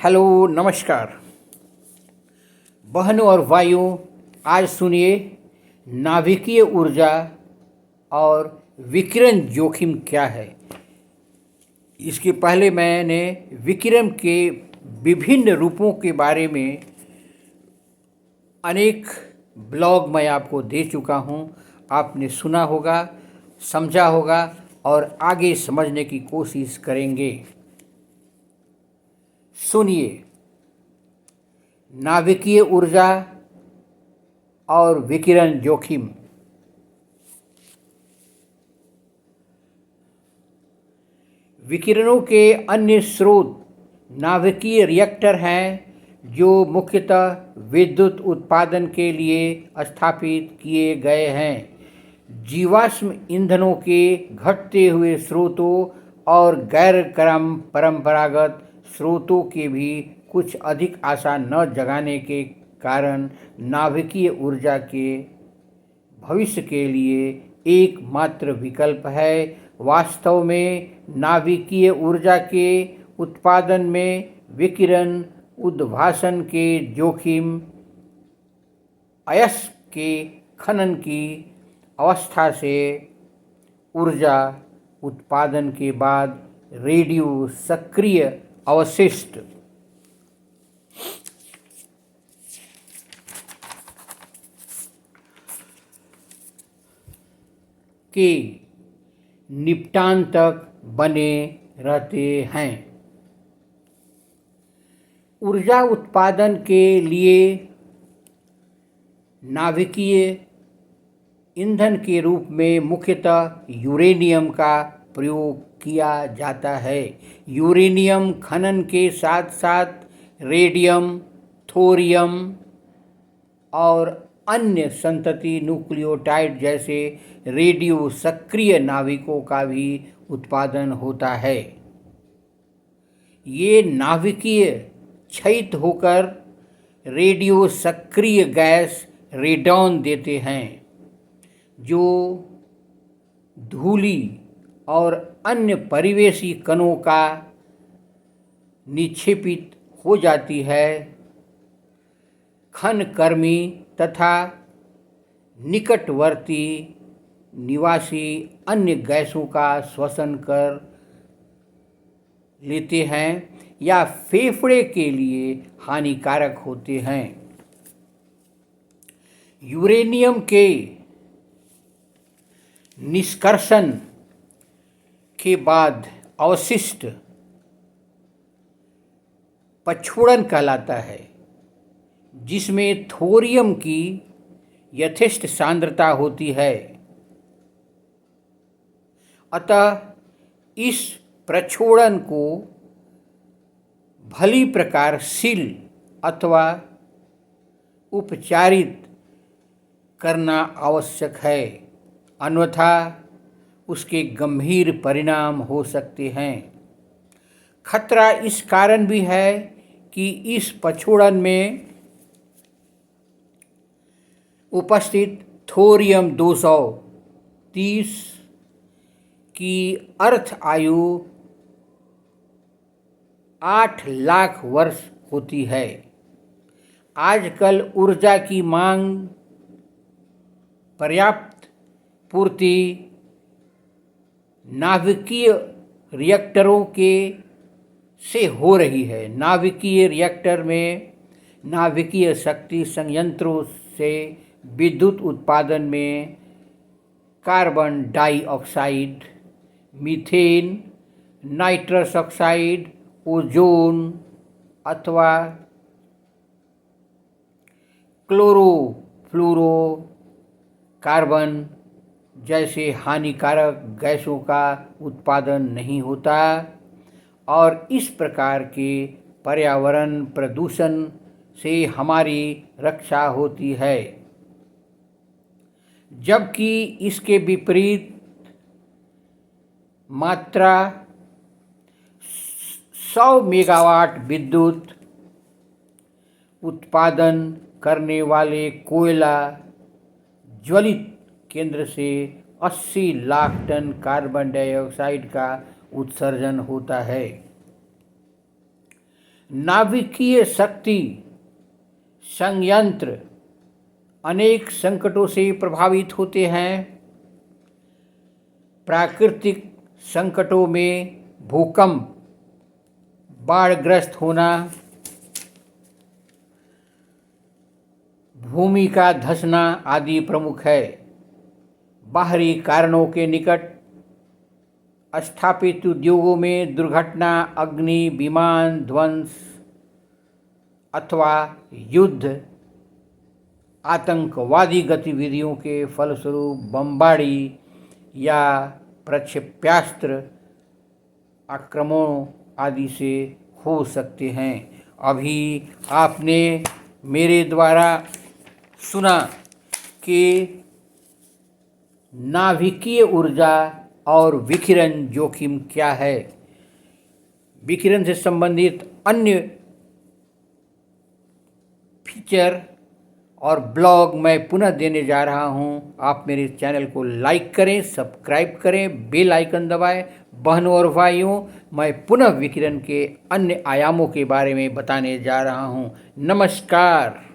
Hello नमस्कार बहनों और भाइयों। आज सुनिए नाभिकीय ऊर्जा और विकिरण जोखिम क्या है। इसके पहले मैंने विकिरण के विभिन्न रूपों के बारे में अनेक ब्लॉग मैं आपको दे चुका हूँ। आपने सुना होगा, समझा होगा और आगे समझने की कोशिश करेंगे। सुनिए, नाभिकीय ऊर्जा और विकिरण जोखिम। विकिरणों के अन्य स्रोत नाभिकीय रिएक्टर हैं, जो मुख्यतः विद्युत उत्पादन के लिए स्थापित किए गए हैं। जीवाश्म ईंधनों के घटते हुए स्रोतों और गैर परंपरागत स्रोतों के भी कुछ अधिक आशा न जगाने के कारण नाभिकीय ऊर्जा के भविष्य के लिए एकमात्र विकल्प है। वास्तव में नाभिकीय ऊर्जा के उत्पादन में विकिरण उद्भासन के जोखिम अयस्क के खनन की अवस्था से ऊर्जा उत्पादन के बाद रेडियो सक्रिय अवशिष्ट के निपटान तक बने रहते हैं। ऊर्जा उत्पादन के लिए नाभिकीय ईंधन के रूप में मुख्यतः यूरेनियम का प्रयोग किया जाता है। यूरेनियम खनन के साथ साथ रेडियम, थोरियम और अन्य संतति न्यूक्लियोटाइड जैसे रेडियो सक्रिय नाभिकों का भी उत्पादन होता है। ये नाभिकीय क्षयित होकर रेडियो सक्रिय गैस रेडॉन देते हैं, जो धूलि और अन्य परिवेशी कणों का निक्षेपित हो जाती है। खनकर्मी तथा निकटवर्ती निवासी अन्य गैसों का श्वसन कर लेते हैं या फेफड़े के लिए हानिकारक होते हैं। यूरेनियम के निष्कर्षण के बाद अवशिष्ट पछोड़न कहलाता है, जिसमें थोरियम की यथेष्ट सांद्रता होती है। अतः इस प्रछोड़न को भली प्रकार सील अथवा उपचारित करना आवश्यक है, अन्यथा उसके गंभीर परिणाम हो सकते हैं। खतरा इस कारण भी है कि इस पछोड़न में उपस्थित थोरियम 230 की अर्थ आयु 8 लाख वर्ष होती है। आजकल ऊर्जा की मांग पर्याप्त पूर्ति नाभिकीय रिएक्टरों के से हो रही है। नाभिकीय रिएक्टर में नाभिकीय शक्ति संयंत्रों से विद्युत उत्पादन में carbon dioxide, methane, nitrous oxide, ozone अथवा क्लोरोफ्लोरो कार्बन जैसे हानिकारक गैसों का उत्पादन नहीं होता और इस प्रकार के पर्यावरण प्रदूषण से हमारी रक्षा होती है। जबकि इसके विपरीत मात्रा 100 मेगावाट विद्युत उत्पादन करने वाले कोयला ज्वलित केंद्र से 80 लाख टन कार्बन डाइऑक्साइड का उत्सर्जन होता है। नाभिकीय शक्ति संयंत्र अनेक संकटों से प्रभावित होते हैं। प्राकृतिक संकटों में भूकंप, बाढ़ग्रस्त होना, भूमि का धंसना आदि प्रमुख है। बाहरी कारणों के निकट स्थापित उद्योगों में दुर्घटना, अग्नि, विमान ध्वंस अथवा युद्ध, आतंकवादी गतिविधियों के फलस्वरूप बमबारी या प्रक्षेप्यास्त्र आक्रमणों आदि से हो सकते हैं। अभी आपने मेरे द्वारा सुना कि नाभिकीय ऊर्जा और विकिरण जोखिम क्या है। विकिरण से संबंधित अन्य फीचर और ब्लॉग मैं पुनः देने जा रहा हूं। आप मेरे चैनल को लाइक करें, सब्सक्राइब करें, बेल आइकन दबाएं। बहनों और भाइयों, मैं पुनः विकिरण के अन्य आयामों के बारे में बताने जा रहा हूं। नमस्कार।